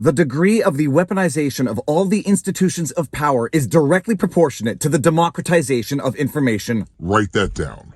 The degree of the weaponization of all the institutions of power is directly proportionate to the democratization of information. Write that down.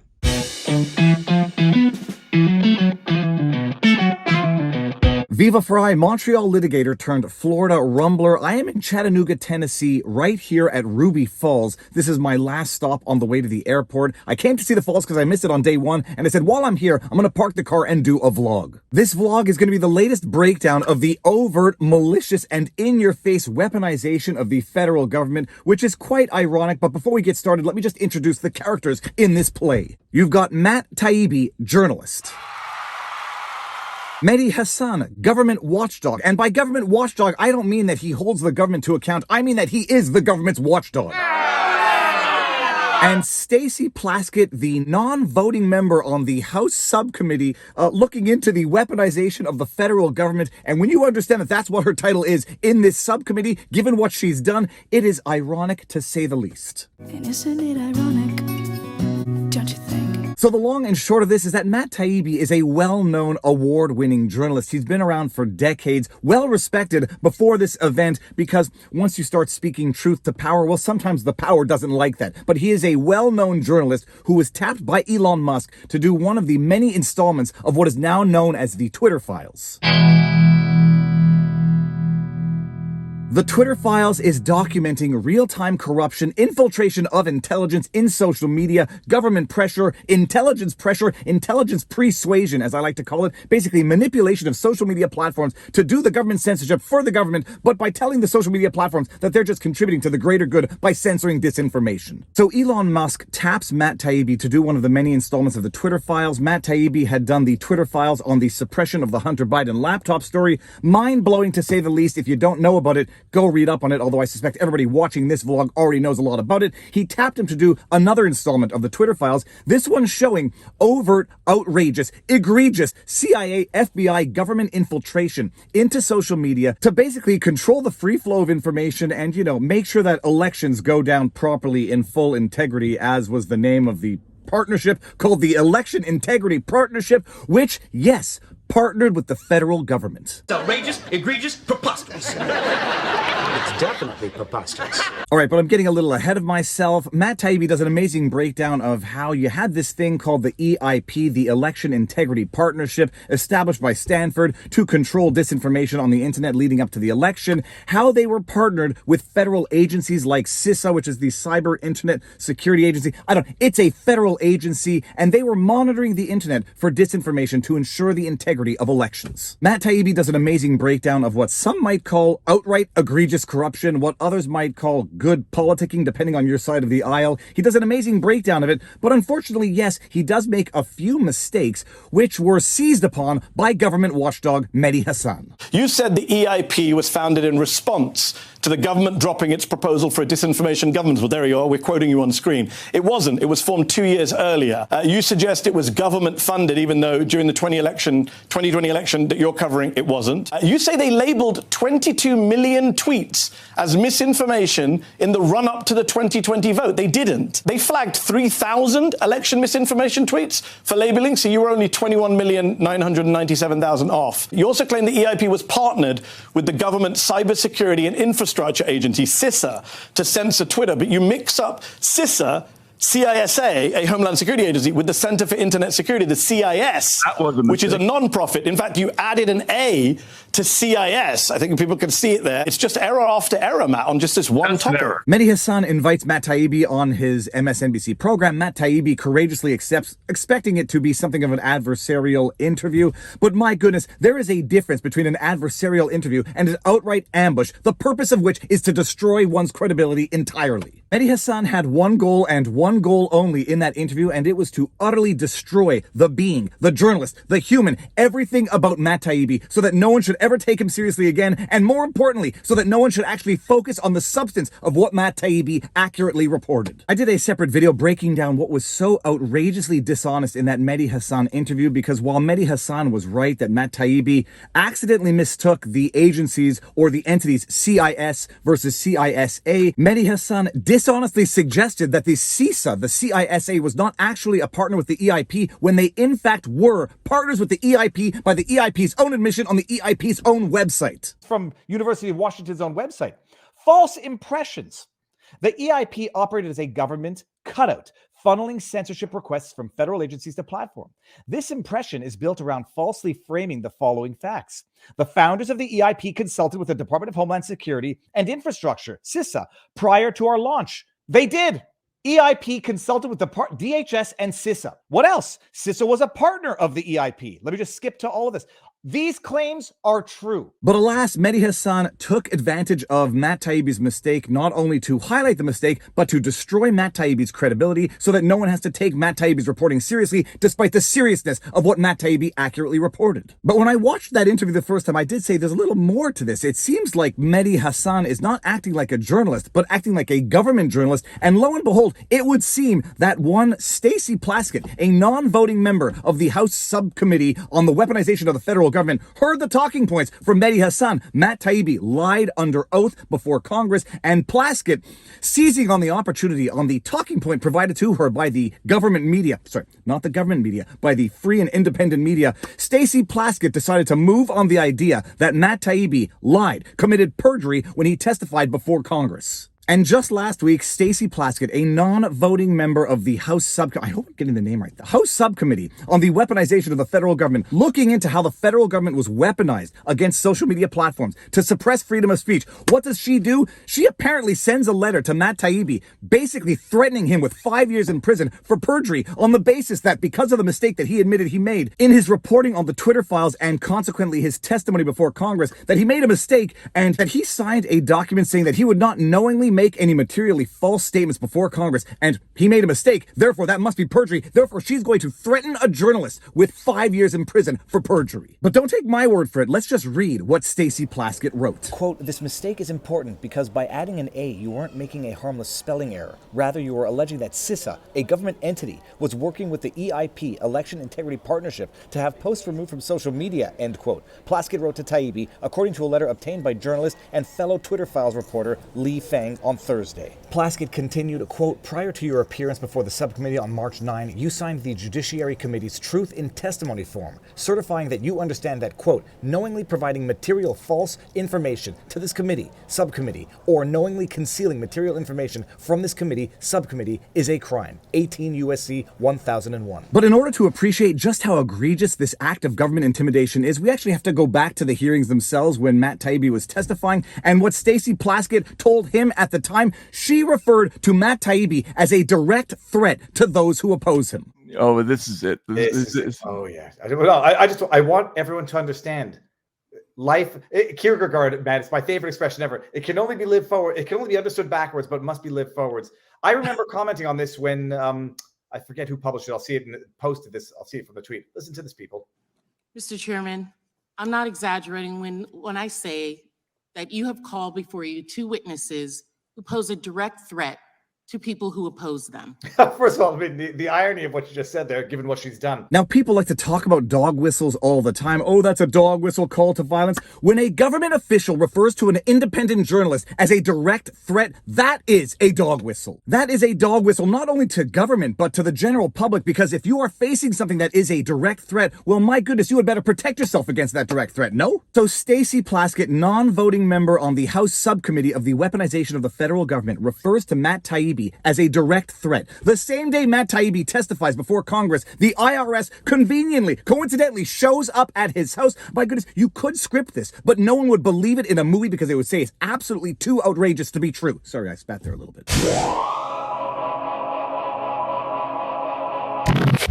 Viva Frei, Montreal litigator turned Florida rumbler. I am in Chattanooga, Tennessee, right here at Ruby Falls. This is my last stop on the way to the airport. I came to see the falls because I missed it on day one, and I said, while I'm here, I'm going to park the car and do a vlog. This vlog is going to be the latest breakdown of the overt, malicious, and in-your-face weaponization of the federal government, which is quite ironic. But before we get started, let me just introduce the characters in this play. You've got Matt Taibbi, journalist. Mehdi Hassan, government watchdog. And by government watchdog, I don't mean that he holds the government to account. I mean that he is the government's watchdog. And Stacey Plaskett, the non-voting member on the House subcommittee, looking into the weaponization of the federal government. And when you understand that that's what her title is in this subcommittee, given what she's done, it is ironic to say the least. And isn't it ironic? Don't you think? So the long and short of this is that Matt Taibbi is a well-known, award-winning journalist. He's been around for decades, well-respected before this event, because once you start speaking truth to power, well, sometimes the power doesn't like that. But he is a well-known journalist who was tapped by Elon Musk to do one of the many installments of what is now known as the Twitter Files. The Twitter Files is documenting real-time corruption, infiltration of intelligence in social media, government pressure, intelligence persuasion, as I like to call it, basically manipulation of social media platforms to do the government censorship for the government, but by telling the social media platforms that they're just contributing to the greater good by censoring disinformation. So Elon Musk taps Matt Taibbi to do one of the many installments of the Twitter Files. Matt Taibbi had done the Twitter Files on the suppression of the Hunter Biden laptop story. Mind-blowing to say the least. If you don't know about it, go read up on it, although I suspect everybody watching this vlog already knows a lot about it. He tapped him to do another installment of the Twitter Files, this one showing overt, outrageous, egregious CIA, FBI government infiltration into social media to basically control the free flow of information and, make sure that elections go down properly in full integrity, as was the name of the partnership called the Election Integrity Partnership, which, yes, partnered with the federal government. It's outrageous, egregious, preposterous. It's definitely preposterous. All right, but I'm getting a little ahead of myself. Matt Taibbi does an amazing breakdown of how you had this thing called the EIP, the Election Integrity Partnership, established by Stanford to control disinformation on the internet leading up to the election, how they were partnered with federal agencies like CISA, which is the Cyber Internet Security Agency. It's a federal agency, and they were monitoring the internet for disinformation to ensure the integrity of elections. Matt Taibbi does an amazing breakdown of what some might call outright egregious corruption, what others might call good politicking, depending on your side of the aisle. He does an amazing breakdown of it, but unfortunately, yes, he does make a few mistakes, which were seized upon by government watchdog Mehdi Hassan. You said the EIP was founded in response to the government dropping its proposal for a disinformation government. Well, there you are. We're quoting you on screen. It wasn't. It was formed 2 years earlier. You suggest it was government funded, even though during the 2020 election that you're covering, it wasn't. You say they labeled 22 million tweets as misinformation in the run-up to the 2020 vote. They didn't. They flagged 3,000 election misinformation tweets for labeling, so you were only 21,997,000 off. You also claim the EIP was partnered with the government cybersecurity and infrastructure agency, CISA, to censor Twitter, but you mix up CISA, CISA, a Homeland Security Agency, with the Center for Internet Security, the CIS, which is a non-profit. In fact, you added an A to CIS. I think people can see it there. It's just error after error, Matt, on just this one topic. Mehdi Hassan invites Matt Taibbi on his MSNBC program. Matt Taibbi courageously accepts, expecting it to be something of an adversarial interview. But my goodness, there is a difference between an adversarial interview and an outright ambush, the purpose of which is to destroy one's credibility entirely. Mehdi Hassan had one goal and one goal only in that interview, and it was to utterly destroy the being, the journalist, the human, everything about Matt Taibbi, so that no one should ever take him seriously again, and more importantly, so that no one should actually focus on the substance of what Matt Taibbi accurately reported. I did a separate video breaking down what was so outrageously dishonest in that Mehdi Hassan interview, because while Mehdi Hassan was right that Matt Taibbi accidentally mistook the agencies or the entities CIS versus CISA, Mehdi Hassan dishonestly suggested that the CISA, the CISA, was not actually a partner with the EIP when they in fact were partners with the EIP by the EIP's own admission on the EIP's Taibbi's own website. From University of Washington's own website. False impressions. The EIP operated as a government cutout, funneling censorship requests from federal agencies to platform. This impression is built around falsely framing the following facts. The founders of the EIP consulted with the Department of Homeland Security and Infrastructure, CISA, prior to our launch. They did. EIP consulted with the DHS and CISA. What else? CISA was a partner of the EIP. Let me just skip to all of this. These claims are true. But alas, Mehdi Hassan took advantage of Matt Taibbi's mistake not only to highlight the mistake, but to destroy Matt Taibbi's credibility so that no one has to take Matt Taibbi's reporting seriously, despite the seriousness of what Matt Taibbi accurately reported. But when I watched that interview the first time, I did say there's a little more to this. It seems like Mehdi Hassan is not acting like a journalist, but acting like a government journalist. And lo and behold, it would seem that one Stacey Plaskett, a non-voting member of the House Subcommittee on the Weaponization of the Federal Government, heard the talking points from Mehdi Hassan. Matt Taibbi lied under oath before Congress, and Plaskett, seizing on the opportunity on the talking point provided to her by the government media, not the government media, by the free and independent media, Stacey Plaskett decided to move on the idea that Matt Taibbi lied, committed perjury when he testified before Congress. And just last week, Stacey Plaskett, a non-voting member of the House Subcommittee, I hope I'm getting the name right, the House Subcommittee on the Weaponization of the Federal Government, looking into how the federal government was weaponized against social media platforms to suppress freedom of speech. What does she do? She apparently sends a letter to Matt Taibbi, basically threatening him with 5 years in prison for perjury on the basis that because of the mistake that he admitted he made in his reporting on the Twitter files and consequently his testimony before Congress, that he made a mistake and that he signed a document saying that he would not knowingly make any materially false statements before Congress, and he made a mistake, therefore that must be perjury, therefore she's going to threaten a journalist with 5 years in prison for perjury. But don't take my word for it, let's just read what Stacey Plaskett wrote. Quote, "This mistake is important because by adding an A, you weren't making a harmless spelling error. Rather, you were alleging that CISA, a government entity, was working with the EIP, Election Integrity Partnership, to have posts removed from social media," end quote. Plaskett wrote to Taibbi, according to a letter obtained by journalist and fellow Twitter Files reporter Lee Fang on Thursday. Plaskett continued, quote, "Prior to your appearance before the subcommittee on March 9, you signed the Judiciary Committee's Truth in Testimony form, certifying that you understand that, quote, knowingly providing material false information to this committee, subcommittee, or knowingly concealing material information from this committee, subcommittee, is a crime. 18 U.S.C. 1001. But in order to appreciate just how egregious this act of government intimidation is, we actually have to go back to the hearings themselves when Matt Taibbi was testifying, and what Stacey Plaskett told him at the time. She referred to Matt Taibbi as a direct threat to those who oppose him. Oh, this is it. This is oh yeah. I want everyone to understand. Life, Kierkegaard, man, it's my favorite expression ever. It can only be lived forward. It can only be understood backwards, but must be lived forwards. I remember commenting on this when I forget who published it. I'll see it and posted this. I'll see it from the tweet. Listen to this, people. Mr. Chairman, I'm not exaggerating when I say that you have called before you two witnesses who pose a direct threat to people who oppose them. First of all, I mean, the irony of what you just said there, given what she's done. Now, people like to talk about dog whistles all the time. Oh, that's a dog whistle call to violence. When a government official refers to an independent journalist as a direct threat, that is a dog whistle. That is a dog whistle not only to government, but to the general public, because if you are facing something that is a direct threat, well, my goodness, you had better protect yourself against that direct threat, no? So Stacey Plaskett, non-voting member on the House Subcommittee of the Weaponization of the Federal Government, refers to Matt Taibbi as a direct threat. The same day Matt Taibbi testifies before Congress, the IRS conveniently, coincidentally shows up at his house. My goodness, you could script this, but no one would believe it in a movie because they would say it's absolutely too outrageous to be true. Sorry, I spat there a little bit.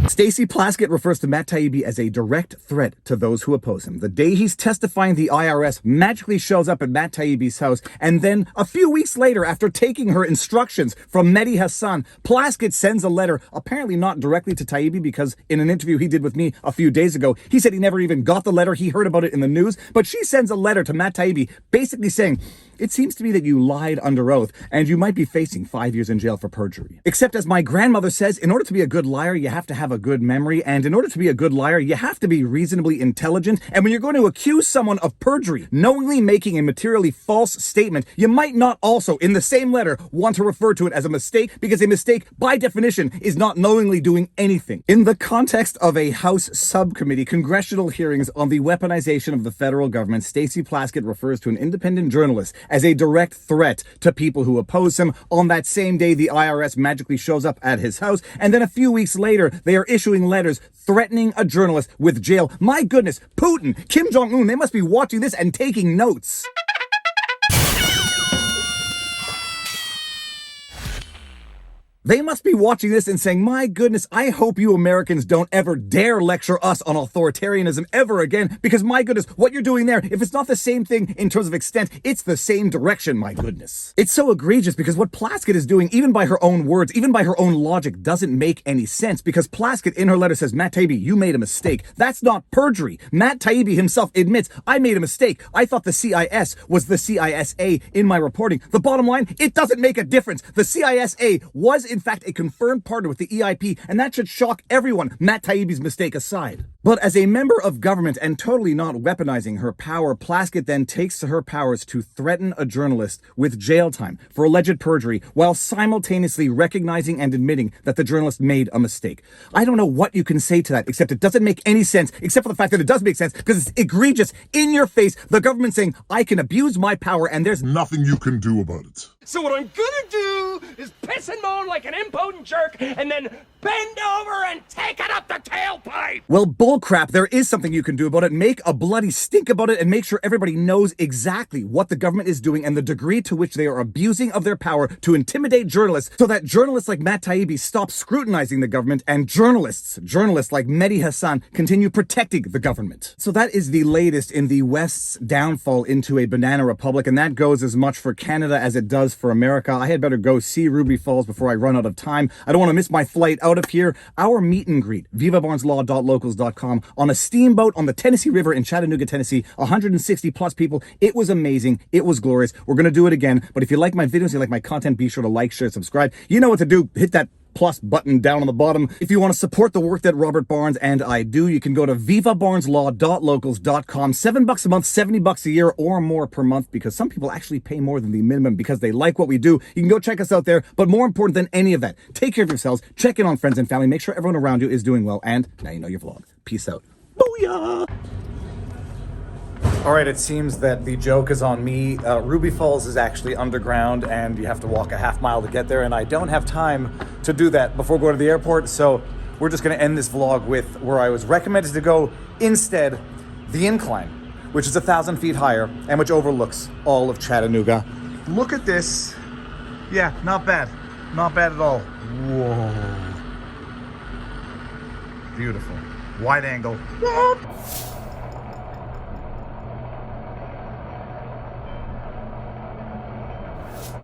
Stacey Plaskett refers to Matt Taibbi as a direct threat to those who oppose him. The day he's testifying, the IRS magically shows up at Matt Taibbi's house, and then a few weeks later, after taking her instructions from Mehdi Hassan, Plaskett sends a letter, apparently not directly to Taibbi, because in an interview he did with me a few days ago, he said he never even got the letter. He heard about it in the news, but she sends a letter to Matt Taibbi basically saying, "It seems to me that you lied under oath, and you might be facing 5 years in jail for perjury. Except, as my grandmother says, in order to be a good liar, you have to have a a good memory, and in order to be a good liar, you have to be reasonably intelligent. And when you're going to accuse someone of perjury, knowingly making a materially false statement, you might not also, in the same letter, want to refer to it as a mistake, because a mistake, by definition, is not knowingly doing anything. In the context of a House subcommittee congressional hearings on the weaponization of the federal government, Stacey Plaskett refers to an independent journalist as a direct threat to people who oppose him. On that same day, the IRS magically shows up at his house, and then a few weeks later, they are issuing letters threatening a journalist with jail. My goodness, Putin, Kim Jong-un, they must be watching this and taking notes. They must be watching this and saying, my goodness, I hope you Americans don't ever dare lecture us on authoritarianism ever again, because my goodness, what you're doing there, if it's not the same thing in terms of extent, it's the same direction, my goodness. It's so egregious because what Plaskett is doing, even by her own words, even by her own logic, doesn't make any sense, because Plaskett in her letter says, Matt Taibbi, you made a mistake. That's not perjury. Matt Taibbi himself admits, I made a mistake. I thought the CIS was the CISA in my reporting. The bottom line, it doesn't make a difference. The CISA was in fact a confirmed partner with the EIP, and that should shock everyone, Matt Taibbi's mistake aside. But as a member of government and totally not weaponizing her power, Plaskett then takes to her powers to threaten a journalist with jail time for alleged perjury while simultaneously recognizing and admitting that the journalist made a mistake. I don't know what you can say to that, except it doesn't make any sense, except for the fact that it does make sense because it's egregious, in your face, the government saying, I can abuse my power and there's nothing you can do about it. So what I'm gonna do is piss and moan like an impotent jerk and then bend over and take it up the tailpipe. Well, bullcrap, there is something you can do about it. Make a bloody stink about it and make sure everybody knows exactly what the government is doing and the degree to which they are abusing of their power to intimidate journalists, so that journalists like Matt Taibbi stop scrutinizing the government and journalists like Mehdi Hassan continue protecting the government. So that is the latest in the West's downfall into a banana republic, and that goes as much for Canada as it does for America. I had better go see Ruby Falls before I run out of time. I don't want to miss my flight out of here. Our meet and greet, vivabarneslaw.locals.com, on a steamboat on the Tennessee River in Chattanooga, Tennessee, 160 plus people. It was amazing. It was glorious. We're going to do it again. But if you like my videos, you like my content, be sure to like, share, subscribe. You know what to do. Hit that plus button down on the bottom. If you want to support the work that Robert Barnes and I do, you can go to vivabarneslaw.locals.com. $7 a month, $70 a year or more per month, because some people actually pay more than the minimum because they like what we do. You can go check us out there. But more important than any of that, take care of yourselves, check in on friends and family, make sure everyone around you is doing well, and now you know your vlog. Peace out. Booyah! All right, it seems that the joke is on me. Ruby Falls is actually underground, and you have to walk a half mile to get there, and I don't have time to do that before going to the airport, so we're just going to end this vlog with where I was recommended to go instead, the incline, which is 1,000 feet higher and which overlooks all of Chattanooga. Look at this. Yeah, not bad. Not bad at all. Whoa. Beautiful. Wide angle.